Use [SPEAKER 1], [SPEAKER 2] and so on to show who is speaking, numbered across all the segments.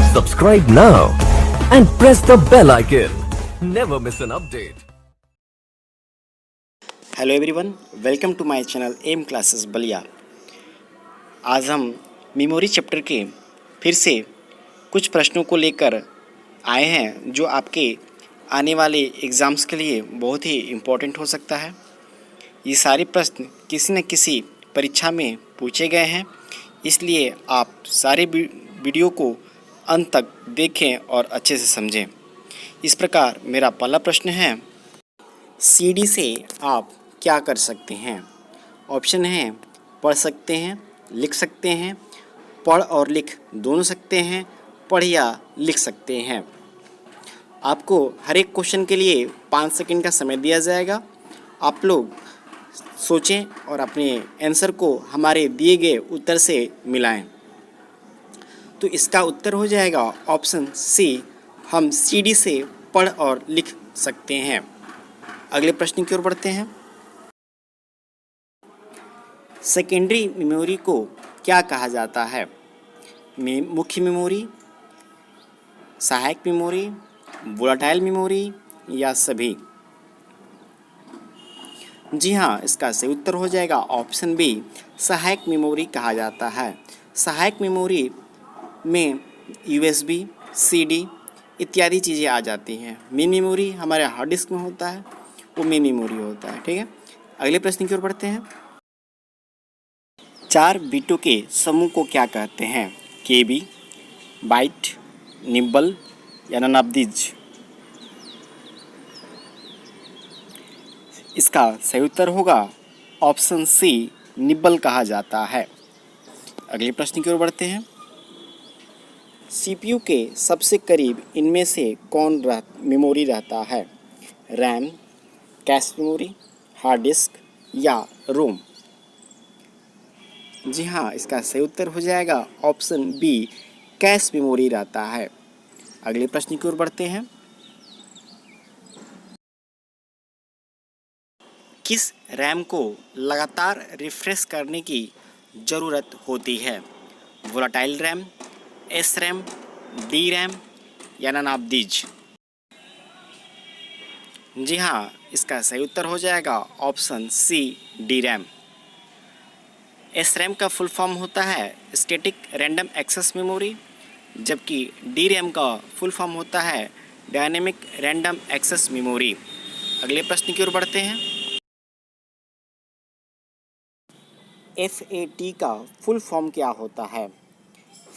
[SPEAKER 1] Subscribe now and press the bell icon. Never miss an update.
[SPEAKER 2] Hello everyone, welcome to my channel M classes Ballia. आज हम memory chapter के फिर से कुछ प्रश्नों को लेकर आए हैं जो आपके आने वाले एग्ज़ाम्स के लिए बहुत ही इम्पोर्टेंट हो सकता है। ये सारे प्रश्न किसी न किसी परीक्षा में पूछे गए हैं, इसलिए आप सारे वीडियो को अंत तक देखें और अच्छे से समझें। इस प्रकार मेरा पहला प्रश्न है, सीडी से आप क्या कर सकते हैं? ऑप्शन हैं पढ़ सकते हैं, लिख सकते हैं, पढ़ और लिख दोनों सकते हैं, पढ़ या लिख सकते हैं। आपको हर एक क्वेश्चन के लिए 5 सेकंड का समय दिया जाएगा। आप लोग सोचें और अपने आंसर को हमारे दिए गए उत्तर से मिलाएं। तो इसका उत्तर हो जाएगा ऑप्शन सी, हम सीडी से पढ़ और लिख सकते हैं। अगले प्रश्न की ओर बढ़ते हैं। सेकेंडरी मेमोरी को क्या कहा जाता है? मुख्य मेमोरी, सहायक मेमोरी, वोलेटाइल मेमोरी या सभी? जी हाँ, इसका सही उत्तर हो जाएगा ऑप्शन बी, सहायक मेमोरी कहा जाता है। सहायक मेमोरी में यूएसबी, सीडी इत्यादि चीज़ें आ जाती हैं। मेन मेमोरी हमारे हार्ड डिस्क में होता है, वो मेन मेमोरी होता है। ठीक है, अगले प्रश्न की ओर बढ़ते हैं। 4 बिटों के समूह को क्या कहते हैं? केबी, बाइट, निब्बल या ननाब्दिज? इसका सही उत्तर होगा ऑप्शन सी, निब्बल कहा जाता है। अगले प्रश्न की ओर बढ़ते हैं। सीपीयू के सबसे करीब इनमें से कौन मेमोरी रहता है? RAM, cache memory, hard disk या रोम? जी हाँ, इसका सही उत्तर हो जाएगा ऑप्शन बी, कैश मेमोरी रहता है। अगले प्रश्न की ओर बढ़ते हैं। किस रैम को लगातार रिफ्रेश करने की ज़रूरत होती है? Volatile RAM, S RAM, D RAM या ननाब्दिज? जी हाँ, इसका सही उत्तर हो जाएगा option C, D RAM. S RAM का फुल फॉर्म होता है स्टैटिक रैंडम एक्सेस मेमोरी, जबकि डी रैम का फुल फॉर्म होता है डायनेमिक रैंडम एक्सेस मेमोरी। अगले प्रश्न की ओर बढ़ते हैं। FAT का फुल फॉर्म क्या होता है?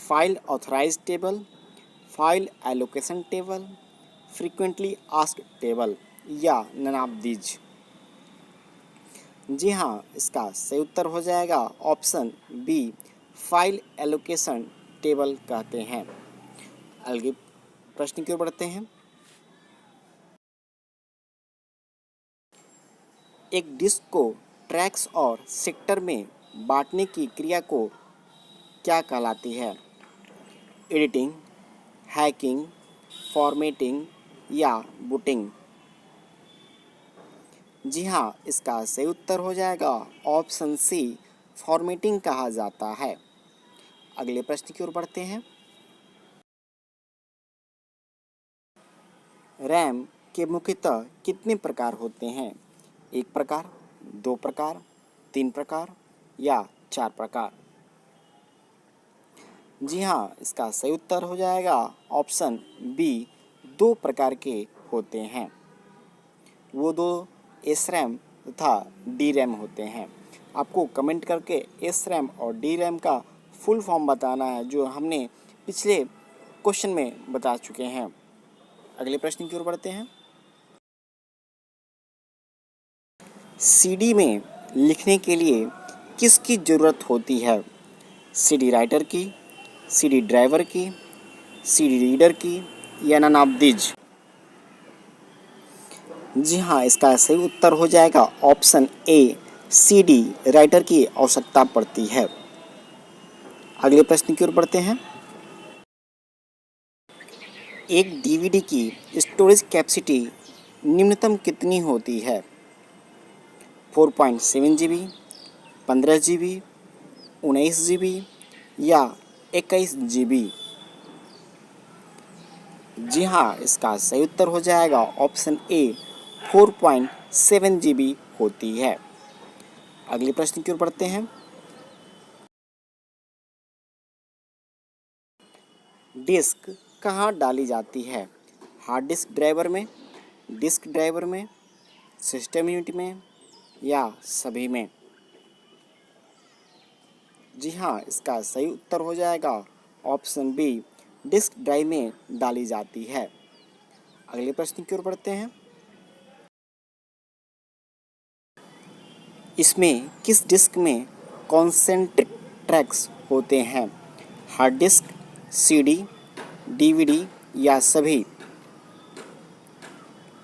[SPEAKER 2] File authorize table, file allocation table, frequently asked table या ननाब्दिज? जी हाँ, इसका सही उत्तर हो जाएगा option B, file allocation table कहते हैं। अगले प्रश्न की ओर बढ़ते हैं। एक डिस्क को ट्रैक्स और सेक्टर में बांटने की क्रिया को क्या कहलाती है? एडिटिंग, हैकिंग, फॉर्मेटिंग या बूटिंग? जी हाँ, इसका सही उत्तर हो जाएगा ऑप्शन सी, फॉर्मेटिंग कहा जाता है। अगले प्रश्न की ओर बढ़ते हैं। रैम के मुख्यतः कितने प्रकार होते हैं? 1 प्रकार, 2 प्रकार, 3 प्रकार या 4 प्रकार? जी हाँ, इसका सही उत्तर हो जाएगा ऑप्शन बी, 2 प्रकार के होते हैं। वो 2 एस रैम तथा डी रैम होते हैं। आपको कमेंट करके एस रैम और डी रैम का फुल फॉर्म बताना है, जो हमने पिछले क्वेश्चन में बता चुके हैं। अगले प्रश्न की ओर बढ़ते हैं। सीडी में लिखने के लिए किसकी ज़रूरत होती है? सीडी राइटर की, सीडी ड्राइवर की, सीडी रीडर की या ननाब्दिज? जी हाँ, इसका सही उत्तर हो जाएगा ऑप्शन ए, सीडी राइटर की आवश्यकता पड़ती है। अगले प्रश्न की ओर बढ़ते हैं। एक डीवीडी की स्टोरेज कैपेसिटी निम्नतम कितनी होती है? 4.7 GB, 15 GB, 19 GB या 21 GB? जी हाँ, इसका सही उत्तर हो जाएगा ऑप्शन ए 4.7 GB होती है। अगले प्रश्न की ओर बढ़ते हैं। डिस्क कहाँ डाली जाती है? हार्ड डिस्क ड्राइवर में, डिस्क ड्राइवर में, सिस्टम यूनिट में या सभी में? जी हाँ, इसका सही उत्तर हो जाएगा ऑप्शन बी डिस्क ड्राइव में डाली जाती है। अगले प्रश्न की ओर बढ़ते हैं। इसमें किस डिस्क में कॉन्सेंट्रिक ट्रैक्स होते हैं? हार्ड डिस्क, सीडी, डीवीडी या सभी?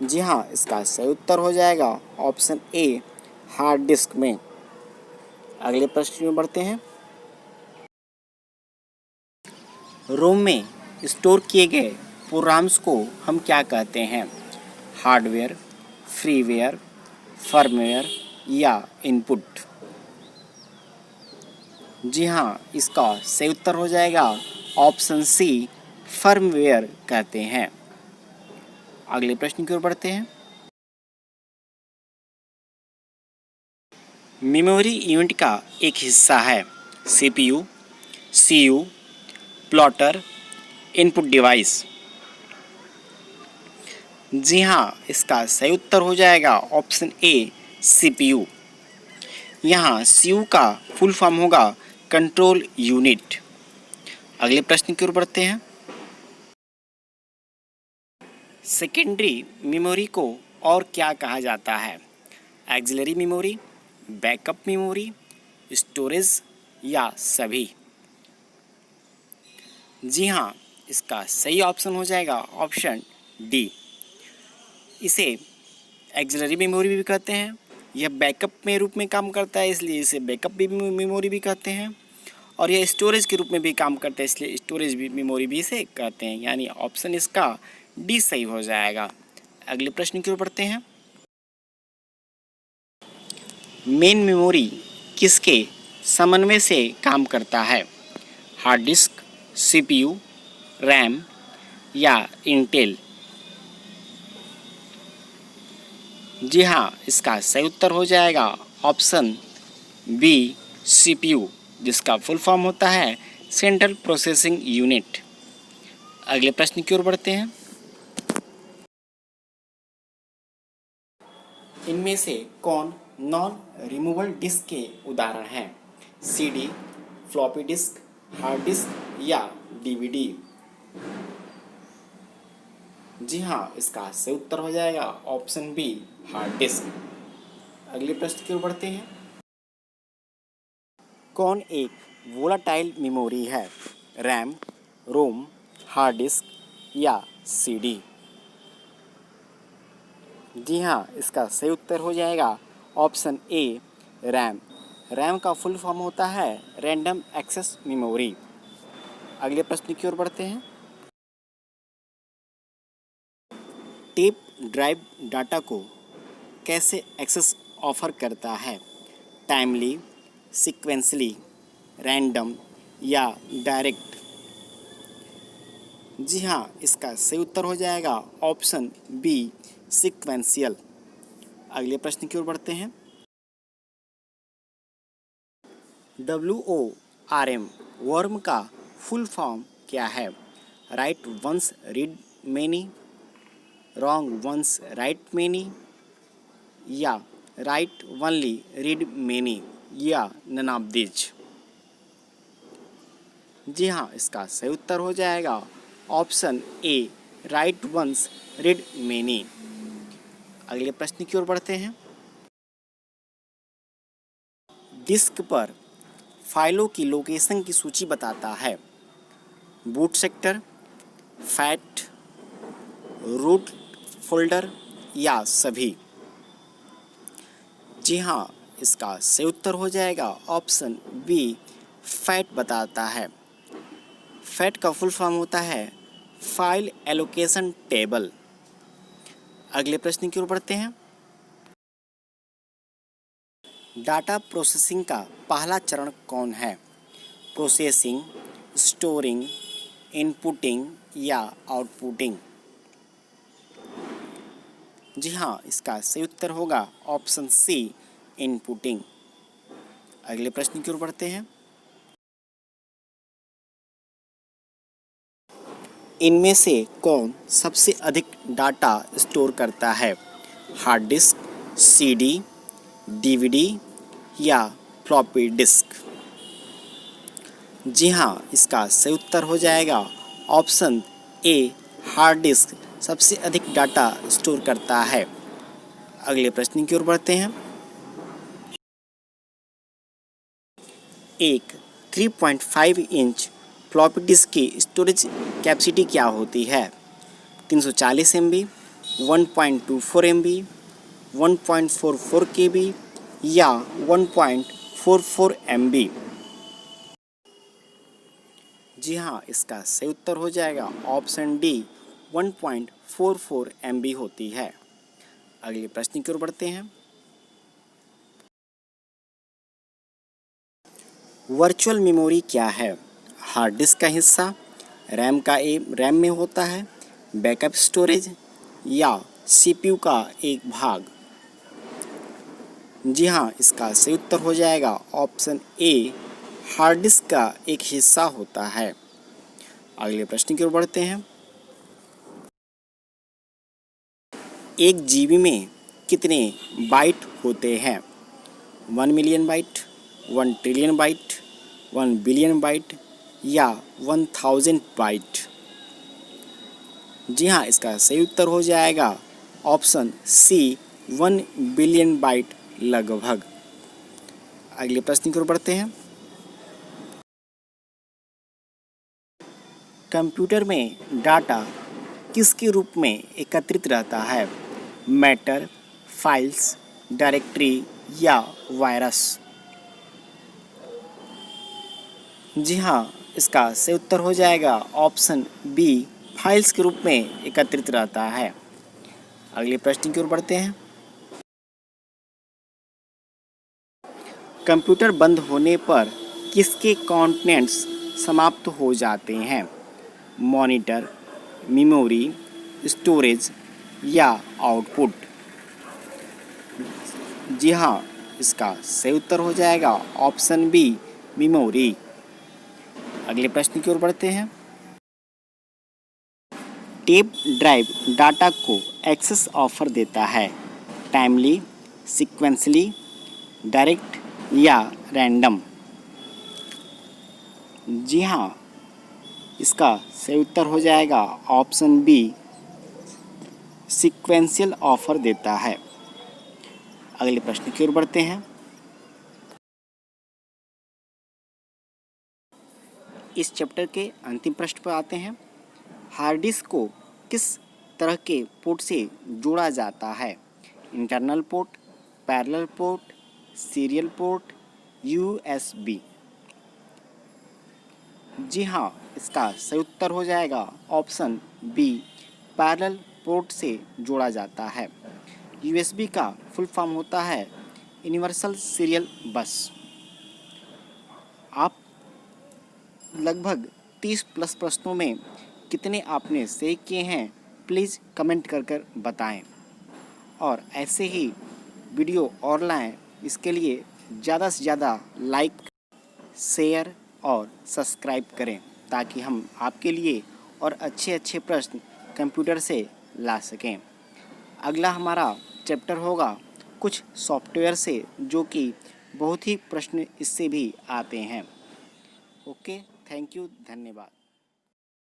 [SPEAKER 2] जी हाँ, इसका सही उत्तर हो जाएगा ऑप्शन ए हार्ड डिस्क में। अगले प्रश्न में बढ़ते हैं। रोम में स्टोर किए गए प्रोग्राम्स को हम क्या कहते हैं? हार्डवेयर, फ्रीवेयर, फर्मवेयर या इनपुट? जी हाँ, इसका सही उत्तर हो जाएगा ऑप्शन सी फर्मवेयर कहते हैं। अगले प्रश्न की ओर बढ़ते हैं। मेमोरी यूनिट का एक हिस्सा है CPU, CU, plotter, input device? जी हाँ, इसका सही उत्तर हो जाएगा ऑप्शन ए सीपीयू। यहाँ सीयू का फुल फॉर्म होगा कंट्रोल यूनिट। अगले प्रश्न की ओर बढ़ते हैं। सेकेंडरी मेमोरी को और क्या कहा जाता है? Axillary memory, backup memory, storage या सभी? जी हाँ, इसका सही ऑप्शन हो जाएगा ऑप्शन डी। इसे एक्सिलरी मेमोरी भी कहते हैं। यह बैकअप में रूप में काम करता है, इसलिए इसे बैकअप भी मेमोरी भी कहते हैं। और यह स्टोरेज के रूप में भी काम करता है, इसलिए स्टोरेज भी मेमोरी भी इसे कहते हैं। यानी ऑप्शन इसका डी सही हो जाएगा। अगले प्रश्न की ओर बढ़ते हैं। मेन मेमोरी किसके समन्वय से काम करता है? हार्ड डिस्क, सीपीयू, रैम या इंटेल? जी हाँ, इसका सही उत्तर हो जाएगा ऑप्शन बी सीपीयू, जिसका फुल फॉर्म होता है सेंट्रल प्रोसेसिंग यूनिट। अगले प्रश्न की ओर बढ़ते हैं। इनमें से कौन नॉन रिमूवेबल डिस्क के उदाहरण हैं? CD, floppy disk, hard disk या डीवीडी? जी हाँ, इसका सही उत्तर हो जाएगा ऑप्शन बी हार्ड डिस्क। अगले प्रश्न की ओर बढ़ते हैं। कौन एक वोलाटाइल मेमोरी है? रैम, रोम, हार्ड डिस्क या सीडी? जी हाँ, इसका सही उत्तर हो जाएगा ऑप्शन ए रैम। रैम का फुल फॉर्म होता है रैंडम एक्सेस मेमोरी। अगले प्रश्न की ओर बढ़ते हैं। टेप ड्राइव डाटा को कैसे एक्सेस ऑफर करता है? टाइमली, सीक्वेंसली, रैंडम या डायरेक्ट? जी हाँ, इसका सही उत्तर हो जाएगा ऑप्शन बी सीक्वेंशियल। अगले प्रश्न की ओर बढ़ते हैं। WORM वर्म का फुल फॉर्म क्या है? Write once read many, wrong once write many या राइट वनली रीड मेनी या नन ऑफ दीज? जी हाँ, इसका सही उत्तर हो जाएगा option A write once read many. अगले प्रश्न की ओर बढ़ते हैं। डिस्क पर फाइलों की लोकेशन की सूची बताता है। Boot sector, FAT, root folder या सभी? जी हाँ, इसका सही उत्तर हो जाएगा ऑप्शन बी फैट बताता है। फैट का फुल फॉर्म होता है फाइल एलोकेशन टेबल। अगले प्रश्न की ओर बढ़ते हैं। डाटा प्रोसेसिंग का पहला चरण कौन है? प्रोसेसिंग, स्टोरिंग, इनपुटिंग या आउटपुटिंग? जी हाँ, इसका सही उत्तर होगा ऑप्शन सी, इनपुटिंग। अगले प्रश्न की ओर बढ़ते हैं। इनमें से कौन सबसे अधिक डाटा स्टोर करता है? हार्ड डिस्क, सीडी, डीवीडी या फ्लॉपी डिस्क? जी हाँ, इसका सही उत्तर हो जाएगा ऑप्शन ए, हार्ड डिस्क सबसे अधिक डाटा स्टोर करता है। अगले प्रश्न की ओर बढ़ते हैं। एक 3.5 इंच फ्लॉपी डिस्क की स्टोरेज कैपेसिटी क्या होती है? 340 MB, 1.24 MB, 1.44 KB या 1.44 MB? जी हाँ, इसका सही उत्तर हो जाएगा ऑप्शन डी, 1.44 MB होती है। अगले प्रश्न की ओर बढ़ते हैं। वर्चुअल मेमोरी क्या है? हार्ड डिस्क का हिस्सा, रैम में होता है, बैकअप स्टोरेज या सीपीयू का एक भाग? जी हाँ, इसका सही उत्तर हो जाएगा ऑप्शन ए, हार्ड डिस्क का एक हिस्सा होता है। अगले प्रश्न की ओर बढ़ते हैं। एक जीबी में कितने बाइट होते हैं? 1 million byte, 1 trillion byte, 1 billion byte या 1000 बाइट? जी हाँ, इसका सही उत्तर हो जाएगा ऑप्शन सी, 1 बिलियन बाइट लगभग। अगले प्रश्न की ओर बढ़ते हैं। कंप्यूटर में डाटा किसके रूप में एकत्रित रहता है? मैटर, फाइल्स, डायरेक्टरी या वायरस? जी हाँ, इसका सही उत्तर हो जाएगा ऑप्शन बी, फाइल्स के रूप में एकत्रित रहता है। अगले प्रश्न की ओर बढ़ते हैं। कंप्यूटर बंद होने पर किसके कंपोनेंट्स समाप्त हो जाते हैं? मॉनिटर, मेमोरी, स्टोरेज या आउटपुट? जी हाँ, इसका सही उत्तर हो जाएगा ऑप्शन बी, मेमोरी। अगले प्रश्न की ओर बढ़ते हैं। टेप ड्राइव डाटा को एक्सेस ऑफर देता है? टाइमली, सीक्वेंसली, डायरेक्ट या रैंडम? जी हाँ, इसका सही उत्तर हो जाएगा ऑप्शन बी, सीक्वेंशियल ऑफर देता है। अगले प्रश्न की ओर बढ़ते हैं। इस चैप्टर के अंतिम प्रश्न पर आते हैं। हार्ड डिस्क को किस तरह के पोर्ट से जोड़ा जाता है? Internal port, parallel port, serial port, USB? जी हाँ, इसका सही उत्तर हो जाएगा ऑप्शन बी, पैरेलल पोर्ट से जोड़ा जाता है। यूएसबी का फुल फॉर्म होता है यूनिवर्सल सीरियल बस। आप लगभग 30 प्लस प्रश्नों में कितने आपने सही किए हैं, प्लीज़ कमेंट कर बताएं। और ऐसे ही वीडियो और लाएं, इसके लिए ज़्यादा से ज़्यादा लाइक, शेयर और सब्सक्राइब करें, ताकि हम आपके लिए और अच्छे अच्छे प्रश्न कंप्यूटर से ला सकें। अगला हमारा चैप्टर होगा कुछ सॉफ्टवेयर से, जो कि बहुत ही प्रश्न इससे भी आते हैं। ओके, थैंक यू, धन्यवाद।